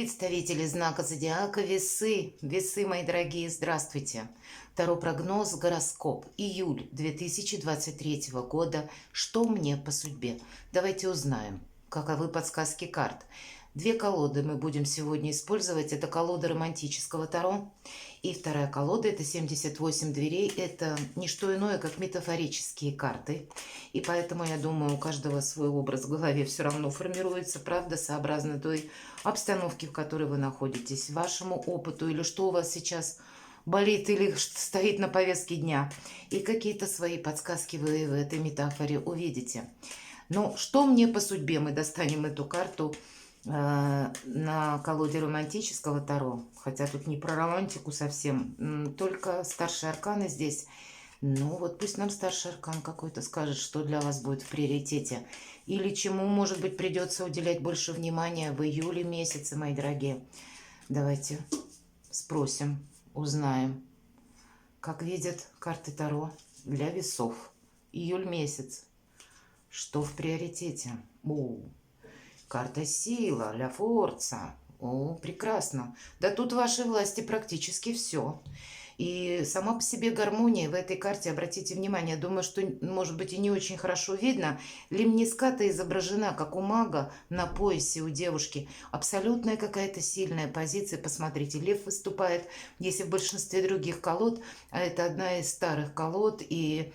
Представители знака зодиака Весы. Весы, мои дорогие, здравствуйте. Таро прогноз, гороскоп. Июль 2023 года. Что мне по судьбе? Давайте узнаем, каковы подсказки карт. Две колоды мы будем сегодня использовать. Это колода романтического Таро. И вторая колода, это 78 дверей. Это не что иное, как метафорические карты. И поэтому, я думаю, у каждого свой образ в голове все равно формируется, правда, сообразно той обстановке, в которой вы находитесь, вашему опыту, или что у вас сейчас болит или стоит на повестке дня. И какие-то свои подсказки вы в этой метафоре увидите. Но что мне по судьбе? Мы достанем эту карту на колоде романтического Таро. Хотя тут не про романтику совсем, только старшие арканы здесь. Ну вот пусть нам старший аркан какой-то скажет, что для вас будет в приоритете. Или чему, может быть, придется уделять больше внимания в июле месяце, мои дорогие. Давайте спросим, узнаем, как видят карты Таро для весов. Июль месяц. Что в приоритете? Карта сила, ля форца. О, прекрасно. Да тут в вашей власти практически все. И сама по себе гармония в этой карте, обратите внимание, думаю, что, может быть, и не очень хорошо видно. Лемниската изображена, как у мага, на поясе у девушки. Абсолютная какая-то сильная позиция. Посмотрите, лев выступает, если в большинстве других колод, а это одна из старых колод и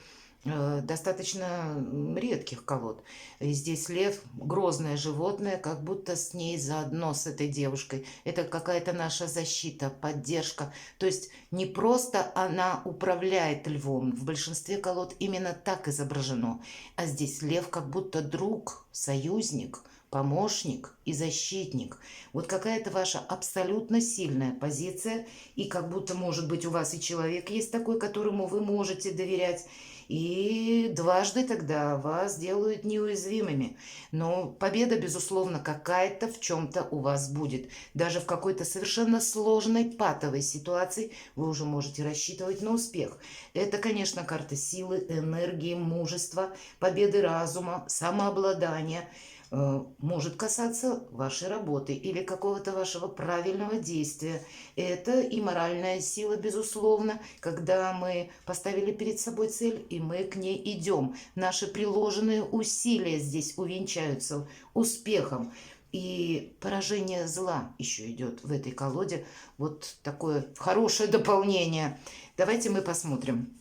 достаточно редких колод. И здесь лев, грозное животное, как будто с ней заодно, с этой девушкой. Это какая-то наша защита, поддержка. То есть не просто она управляет львом. В большинстве колод именно так изображено. А здесь лев как будто друг, союзник, помощник и защитник. Вот какая-то ваша абсолютно сильная позиция. И как будто, может быть, у вас и человек есть такой, которому вы можете доверять. И дважды тогда вас делают неуязвимыми. Но победа, безусловно, какая-то в чем-то у вас будет. Даже в какой-то совершенно сложной патовой ситуации вы уже можете рассчитывать на успех. Это, конечно, карта силы, энергии, мужества, победы разума, самообладания. Может касаться вашей работы или какого-то вашего правильного действия. Это и моральная сила, безусловно, когда мы поставили перед собой цель, и мы к ней идем. Наши приложенные усилия здесь увенчаются успехом. И поражение зла еще идет в этой колоде. Вот такое хорошее дополнение. Давайте мы посмотрим,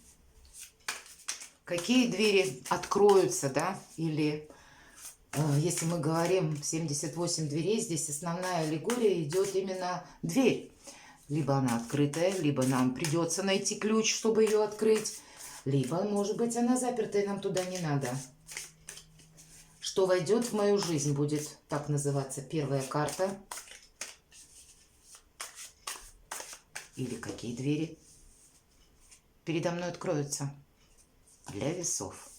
какие двери откроются, да, или... Если мы говорим 78 дверей, здесь основная аллегория идет именно дверь. Либо она открытая, либо нам придется найти ключ, чтобы ее открыть, либо, может быть, она запертая, нам туда не надо. Что войдет в мою жизнь, будет так называться первая карта. Или какие двери передо мной откроются для весов.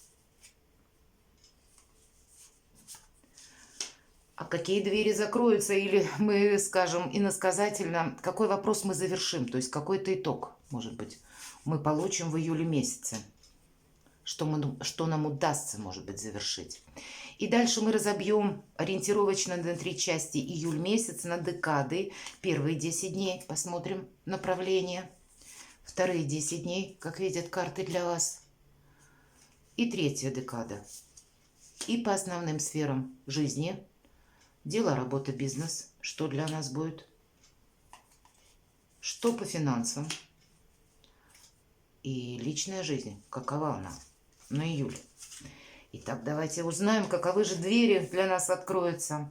А какие двери закроются, или мы скажем иносказательно, какой вопрос мы завершим, то есть какой-то итог, может быть, мы получим в июле месяце, что нам удастся, может быть, завершить. И дальше мы разобьем ориентировочно на 3 части июль месяц, на декады. Первые 10 дней посмотрим направление, вторые 10 дней, как видят карты для вас, и третья декада. И по основным сферам жизни. Дело, работа, бизнес. Что для нас будет? Что по финансам? И личная жизнь. Какова она на июль? Итак, давайте узнаем, каковы же двери для нас откроются.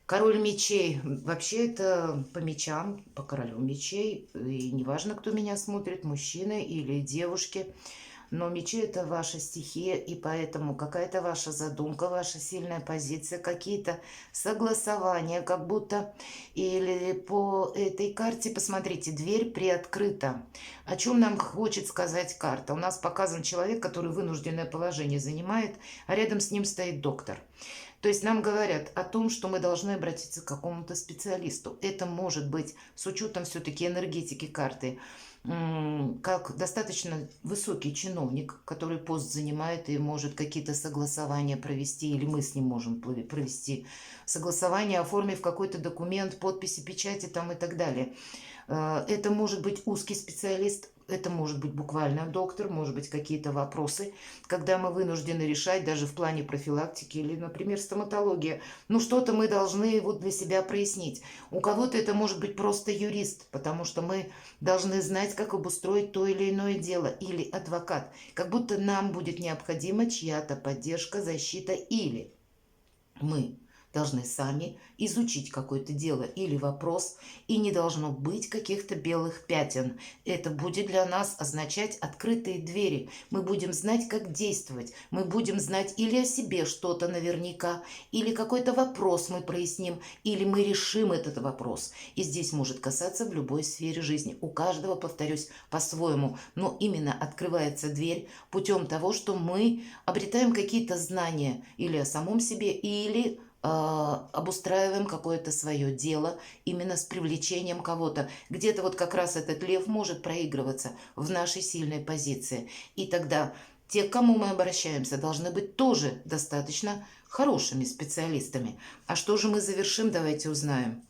Король мечей. Вообще это по мечам, по королю мечей. И неважно, кто меня смотрит, мужчины или девушки. Но мечи — это ваша стихия, и поэтому какая-то ваша задумка, ваша сильная позиция, какие-то согласования, как будто... Или по этой карте, посмотрите, дверь приоткрыта. О чем нам хочет сказать карта? У нас показан человек, который вынужденное положение занимает, а рядом с ним стоит доктор. То есть нам говорят о том, что мы должны обратиться к какому-то специалисту. Это может быть с учетом все-таки энергетики карты, как достаточно высокий чиновник, который пост занимает и может какие-то согласования провести, или мы с ним можем провести согласование, оформив какой-то документ, подписи, печати там и так далее. Это может быть узкий специалист, это может быть буквально доктор, может быть какие-то вопросы, когда мы вынуждены решать даже в плане профилактики или, например, стоматология. Ну, что-то мы должны вот для себя прояснить. У кого-то это может быть просто юрист, потому что мы должны знать, как обустроить то или иное дело, или адвокат. Как будто нам будет необходима чья-то поддержка, защита, или мы должны сами изучить какое-то дело или вопрос, и не должно быть каких-то белых пятен. Это будет для нас означать открытые двери. Мы будем знать, как действовать. Мы будем знать или о себе что-то наверняка, или какой-то вопрос мы проясним, или мы решим этот вопрос. И здесь может касаться в любой сфере жизни. У каждого, повторюсь, по-своему. Но именно открывается дверь путем того, что мы обретаем какие-то знания или о самом себе, или обустраиваем какое-то свое дело именно с привлечением кого-то. Где-то вот как раз этот лев может проигрываться в нашей сильной позиции. И тогда те, к кому мы обращаемся, должны быть тоже достаточно хорошими специалистами. А что же мы завершим, давайте узнаем.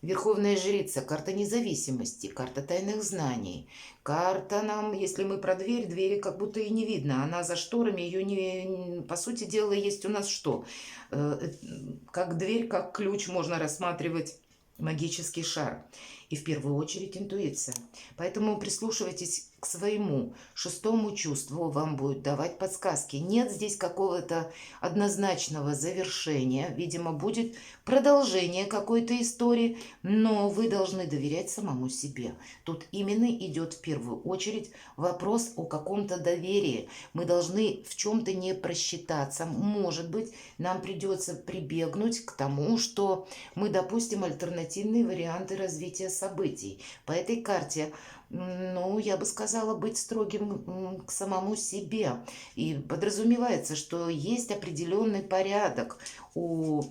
Верховная жрица, карта независимости, карта тайных знаний. Карта нам, если мы про дверь, двери как будто и не видно. Она за шторами, ее не... По сути дела, есть у нас что? Как дверь, как ключ можно рассматривать магический шар. И в первую очередь интуиция. Поэтому прислушивайтесь к своему шестому чувству, вам будет давать подсказки. Нет здесь какого-то однозначного завершения. Видимо, будет продолжение какой-то истории, но вы должны доверять самому себе. Тут именно идет в первую очередь вопрос о каком-то доверии. Мы должны в чем-то не просчитаться. Может быть, нам придется прибегнуть к тому, что мы допустим альтернативные варианты развития событий. По этой карте, ну, я бы сказала, быть строгим к самому себе. И подразумевается, что есть определенный порядок у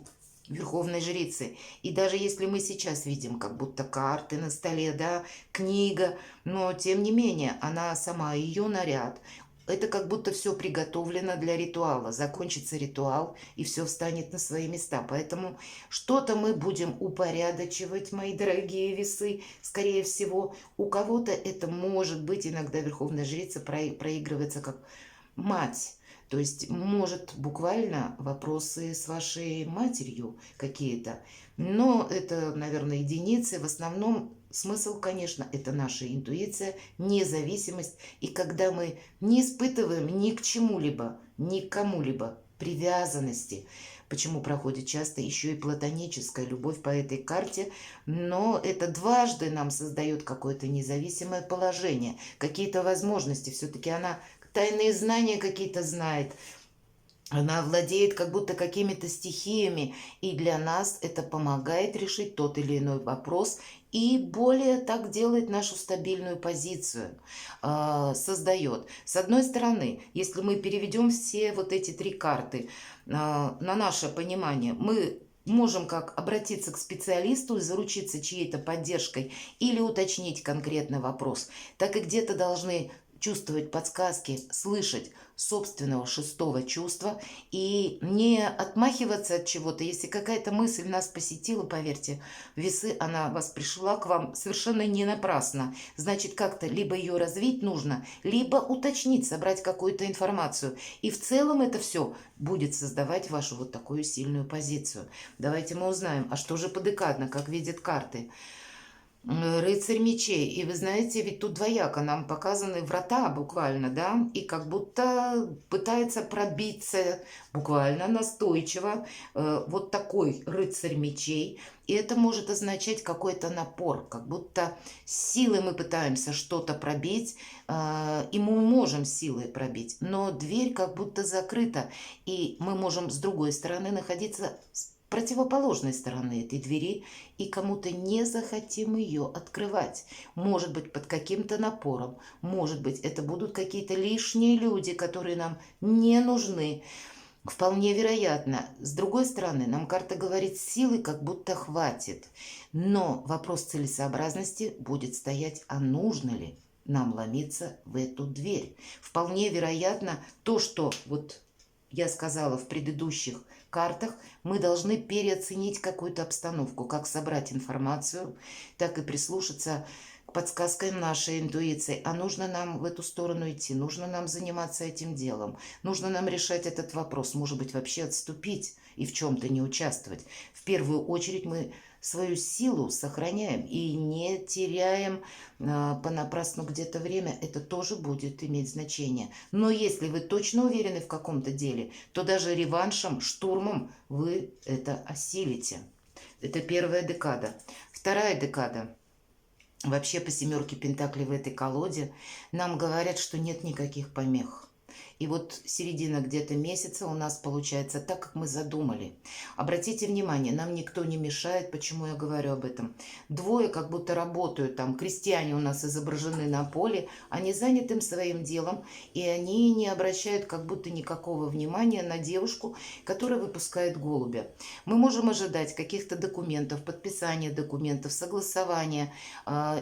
Верховной жрицы. И даже если мы сейчас видим как будто карты на столе, да, книга, но тем не менее она сама, ее наряд, это как будто все приготовлено для ритуала. Закончится ритуал, и все встанет на свои места. Поэтому что-то мы будем упорядочивать, мои дорогие весы. Скорее всего, у кого-то это может быть, иногда Верховная жрица проигрывается как мать. То есть, может, буквально вопросы с вашей матерью какие-то. Но это, наверное, единицы. В основном смысл, конечно, это наша интуиция, независимость. И когда мы не испытываем ни к чему-либо, ни к кому-либо привязанности, почему проходит часто еще и платоническая любовь по этой карте, но это дважды нам создает какое-то независимое положение, какие-то возможности. Все-таки она тайные знания какие-то знает. Она владеет как будто какими-то стихиями, и для нас это помогает решить тот или иной вопрос, и более так делает нашу стабильную позицию, создает. С одной стороны, если мы переведем все вот эти три карты на наше понимание, мы можем как обратиться к специалисту и заручиться чьей-то поддержкой или уточнить конкретный вопрос, так и где-то должны чувствовать подсказки, слышать собственного шестого чувства и не отмахиваться от чего-то. Если какая-то мысль нас посетила, поверьте, весы, она вас пришла к вам совершенно не напрасно. Значит, как-то либо ее развить нужно, либо уточнить, собрать какую-то информацию. И в целом это все будет создавать вашу вот такую сильную позицию. Давайте мы узнаем, а что же подекадно, как видят карты. Рыцарь мечей. И вы знаете, ведь тут двояко нам показаны врата буквально, да, и как будто пытается пробиться буквально настойчиво вот такой рыцарь мечей. И это может означать какой-то напор, как будто силой мы пытаемся что-то пробить, и мы можем силой пробить, но дверь как будто закрыта, и мы можем с другой стороны находиться с противоположной стороны этой двери и кому-то не захотим ее открывать. Может быть, под каким-то напором, может быть, это будут какие-то лишние люди, которые нам не нужны. Вполне вероятно. С другой стороны, нам карта говорит, силы как будто хватит. Но вопрос целесообразности будет стоять, а нужно ли нам ломиться в эту дверь. Вполне вероятно, то, что вот я сказала в предыдущих картах, мы должны переоценить какую-то обстановку, как собрать информацию, так и прислушаться к подсказкам нашей интуиции. А нужно нам в эту сторону идти, нужно нам заниматься этим делом, нужно нам решать этот вопрос, может быть, вообще отступить и в чем-то не участвовать. В первую очередь мы свою силу сохраняем и не теряем понапрасну где-то время, это тоже будет иметь значение. Но если вы точно уверены в каком-то деле, то даже реваншем, штурмом вы это осилите. Это первая декада. Вторая декада. Вообще по семерке пентаклей в этой колоде нам говорят, что нет никаких помех. И вот середина где-то месяца у нас получается так, как мы задумали. Обратите внимание, нам никто не мешает. Почему я говорю об этом? Двое как будто работают там. Крестьяне у нас изображены на поле. Они заняты своим делом. И они не обращают как будто никакого внимания на девушку, которая выпускает голубя. Мы можем ожидать каких-то документов, подписания документов, согласования.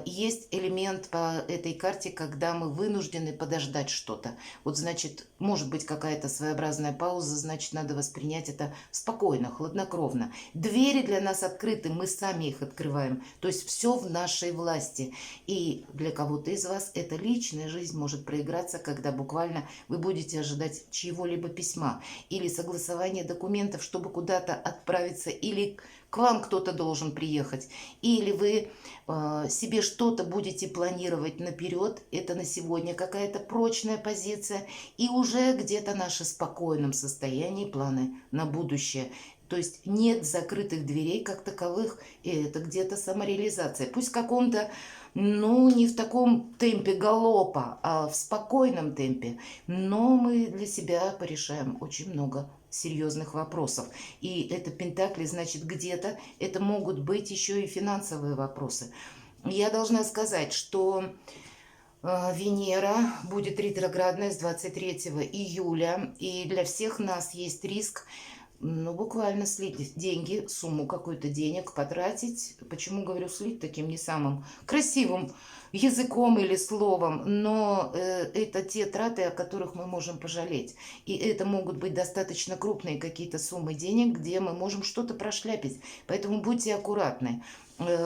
Есть элемент по этой карте, когда мы вынуждены подождать что-то. Вот значит, может быть какая-то своеобразная пауза, значит, надо воспринять это спокойно, хладнокровно. Двери для нас открыты, мы сами их открываем. То есть все в нашей власти. И для кого-то из вас эта личная жизнь может проиграться, когда буквально вы будете ожидать чьего-либо письма или согласования документов, чтобы куда-то отправиться, или к вам кто-то должен приехать, или вы себе что-то будете планировать наперед, это на сегодня какая-то прочная позиция, и уже где-то наши в спокойном состоянии планы на будущее. То есть нет закрытых дверей как таковых, и это где-то самореализация. Пусть в каком-то, ну, не в таком темпе галопа, а в спокойном темпе, но мы для себя порешаем очень много серьезных вопросов. И это пентакли, значит, где-то это могут быть еще и финансовые вопросы. Я должна сказать, что Венера будет ретроградная с 23 июля, и для всех нас есть риск, ну, буквально слить деньги, сумму какую-то денег потратить. Почему говорю слить таким не самым красивым языком или словом, но это те траты, о которых мы можем пожалеть. И это могут быть достаточно крупные какие-то суммы денег, где мы можем что-то прошляпить. Поэтому будьте аккуратны.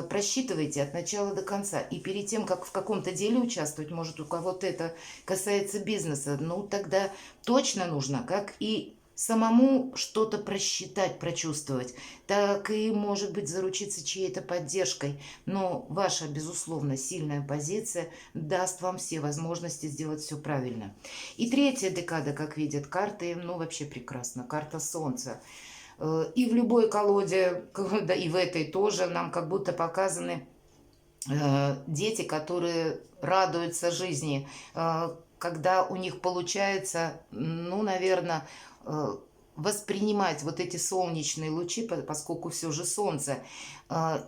Просчитывайте от начала до конца. И перед тем, как в каком-то деле участвовать, может, у кого-то это касается бизнеса, ну, тогда точно нужно, как и самому что-то просчитать, прочувствовать, так и, может быть, заручиться чьей-то поддержкой. Но ваша, безусловно, сильная позиция даст вам все возможности сделать все правильно. И третья декада, как видят карты, ну, вообще прекрасно. Карта Солнца. И в любой колоде, да и в этой тоже, нам как будто показаны дети, которые радуются жизни, когда у них получается, ну, наверное, воспринимать вот эти солнечные лучи, поскольку все же солнце,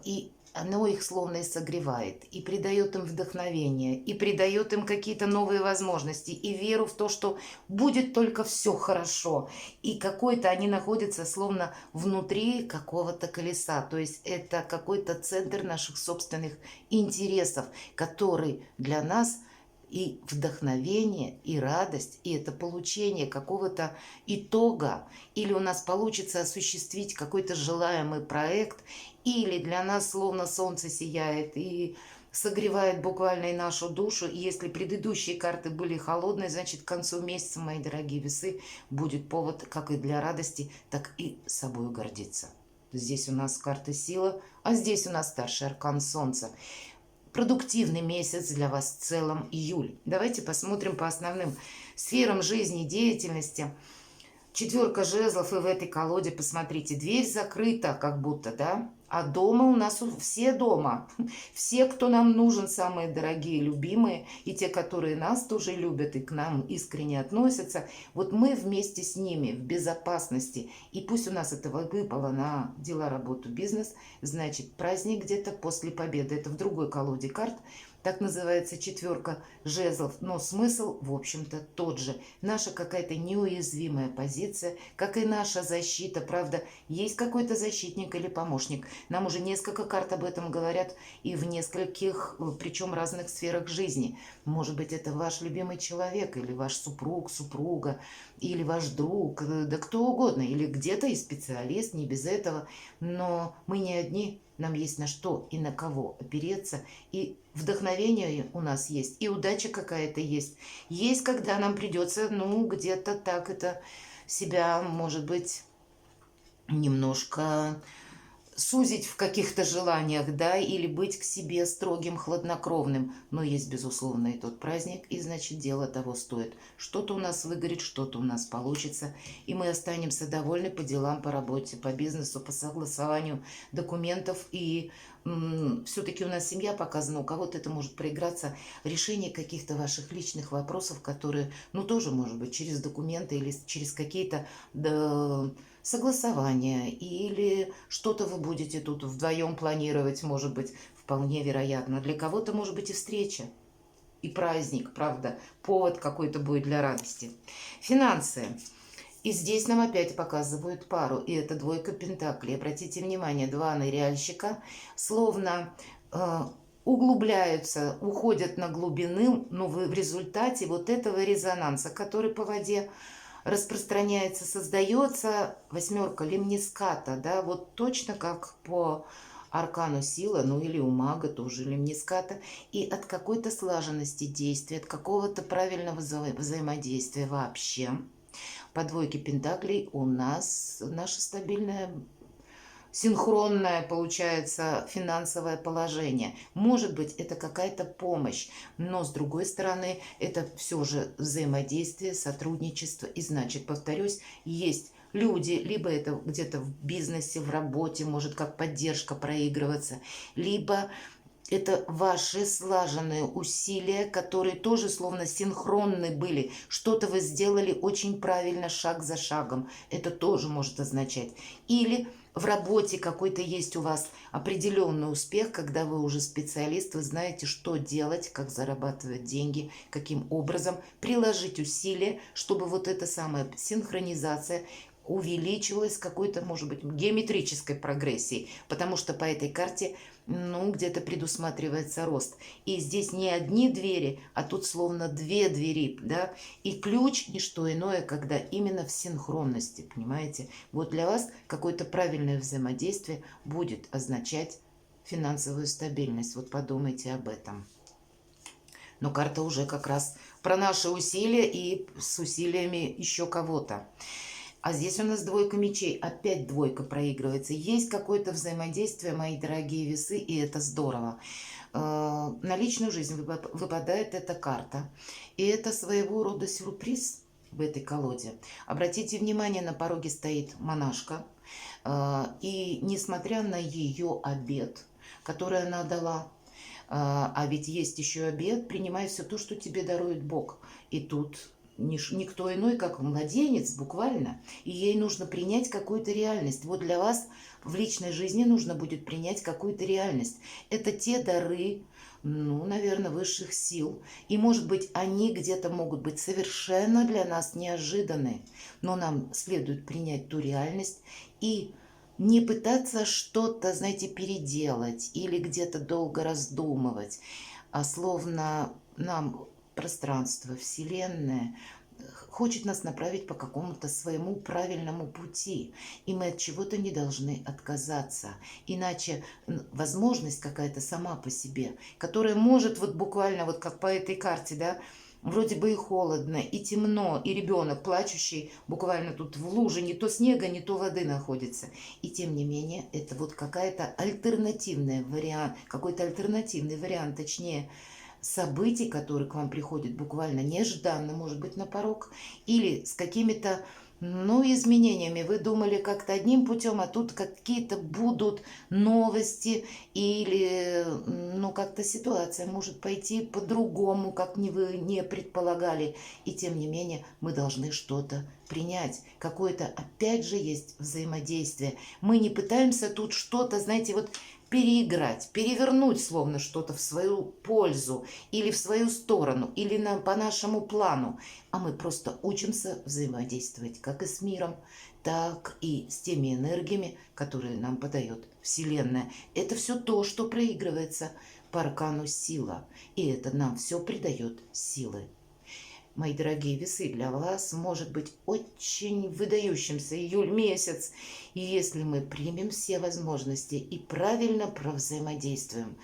и оно их словно и согревает, и придает им вдохновение, и придает им какие-то новые возможности, и веру в то, что будет только все хорошо. И какой-то они находятся словно внутри какого-то колеса, то есть это какой-то центр наших собственных интересов, который для нас и вдохновение, и радость, и это получение какого-то итога. Или у нас получится осуществить какой-то желаемый проект, или для нас словно солнце сияет и согревает буквально и нашу душу. И если предыдущие карты были холодные, значит, к концу месяца, мои дорогие весы, будет повод как и для радости, так и собой гордиться. Здесь у нас карта сила, а здесь у нас старший аркан солнца. Продуктивный месяц для вас в целом июль. Давайте посмотрим по основным сферам жизни и деятельности. Четверка жезлов, и в этой колоде, посмотрите, дверь закрыта как будто, да? А дома у нас все дома. Все, кто нам нужен, самые дорогие, любимые, и те, которые нас тоже любят и к нам искренне относятся. Вот мы вместе с ними в безопасности. И пусть у нас это выпало на дела, работу, бизнес, значит, праздник где-то после победы. Это в другой колоде карт. Так называется четверка жезлов, но смысл, в общем-то, тот же. Наша какая-то неуязвимая позиция, как и наша защита. Правда, есть какой-то защитник или помощник. Нам уже несколько карт об этом говорят и в нескольких, причем разных сферах жизни. Может быть, это ваш любимый человек, или ваш супруг, супруга, или ваш друг, да кто угодно, или где-то и специалист, не без этого. Но мы не одни, нам есть на что и на кого опереться, и вдохновение у нас есть, и удача какая-то есть. Есть, когда нам придется, где-то так это себя, может быть, немножко сузить в каких-то желаниях, да, или быть к себе строгим, хладнокровным. Но есть, безусловно, и тот праздник, и, значит, дело того стоит. Что-то у нас выгорит, что-то у нас получится, и мы останемся довольны по делам, по работе, по бизнесу, по согласованию документов. И все-таки у нас семья показана, у кого-то это может проиграться, решение каких-то ваших личных вопросов, которые, тоже, может быть, через документы или через какие-то согласования, или что-то вы будете тут вдвоем планировать, может быть, вполне вероятно. Для кого-то, может быть, и встреча, и праздник, правда, повод какой-то будет для радости. Финансы. И здесь нам опять показывают пару, и это двойка пентаклей. Обратите внимание, два ныряльщика словно углубляются, уходят на глубины, но в результате вот этого резонанса, который по воде распространяется, создается восьмерка лемниската, да, вот точно как по аркану сила, или у мага тоже лемниската, и от какой-то слаженности действия, от какого-то правильного взаимодействия вообще. По двойке пентаклей у нас наша стабильная, синхронное, получается, финансовое положение. Может быть, это какая-то помощь, но с другой стороны, это все же взаимодействие, сотрудничество. И значит, повторюсь, есть люди, либо это где-то в бизнесе, в работе, может как поддержка проигрываться, либо это ваши слаженные усилия, которые тоже словно синхронны были. Что-то вы сделали очень правильно, шаг за шагом. Это тоже может означать. Или в работе какой-то есть у вас определенный успех, когда вы уже специалист, вы знаете, что делать, как зарабатывать деньги, каким образом приложить усилия, чтобы вот эта самая синхронизация увеличилась какой-то, может быть, геометрической прогрессией, потому что по этой карте где-то предусматривается рост. И здесь не одни двери, а тут словно две двери, да, и ключ не что иное, когда именно в синхронности, понимаете? Вот для вас какое-то правильное взаимодействие будет означать финансовую стабильность. Вот подумайте об этом. Но карта уже как раз про наши усилия и с усилиями еще кого-то. А здесь у нас двойка мечей, опять двойка проигрывается. Есть какое-то взаимодействие, мои дорогие весы, и это здорово. На личную жизнь выпадает эта карта. И это своего рода сюрприз в этой колоде. Обратите внимание, на пороге стоит монашка. И несмотря на ее обет, который она дала, а ведь есть еще обет, принимай все то, что тебе дарует Бог. И тут никто иной, как младенец, буквально. И ей нужно принять какую-то реальность. Вот для вас в личной жизни нужно будет принять какую-то реальность. Это те дары, наверное, высших сил. И, может быть, они где-то могут быть совершенно для нас неожиданны. Но нам следует принять ту реальность и не пытаться что-то, знаете, переделать или где-то долго раздумывать, а словно нам пространство, Вселенная хочет нас направить по какому-то своему правильному пути. И мы от чего-то не должны отказаться. Иначе возможность какая-то сама по себе, которая может вот буквально, вот как по этой карте, да, вроде бы и холодно, и темно, и ребенок плачущий буквально тут в луже, не то снега, не то воды находится. И тем не менее, это вот какая-то альтернативная вариант, какой-то альтернативный вариант, точнее, событий, которые к вам приходят буквально нежданно, может быть, на порог, или с какими-то, изменениями. Вы думали как-то одним путем, а тут какие-то будут новости, или, как-то ситуация может пойти по-другому, как вы не предполагали. И тем не менее, мы должны что-то принять. Какое-то, опять же, есть взаимодействие. Мы не пытаемся тут что-то, знаете, вот переиграть, перевернуть словно что-то в свою пользу или в свою сторону, или по нашему плану. А мы просто учимся взаимодействовать как и с миром, так и с теми энергиями, которые нам подает Вселенная. Это все то, что проигрывается по аркану сила. И это нам все придает силы. Мои дорогие весы, для вас может быть очень выдающимся июль месяц. И если мы примем все возможности и правильно провзаимодействуем,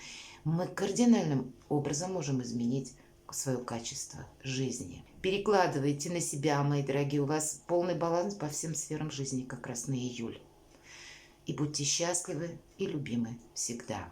мы кардинальным образом можем изменить свое качество жизни. Перекладывайте на себя, мои дорогие, у вас полный баланс по всем сферам жизни как раз на июль. И будьте счастливы и любимы всегда.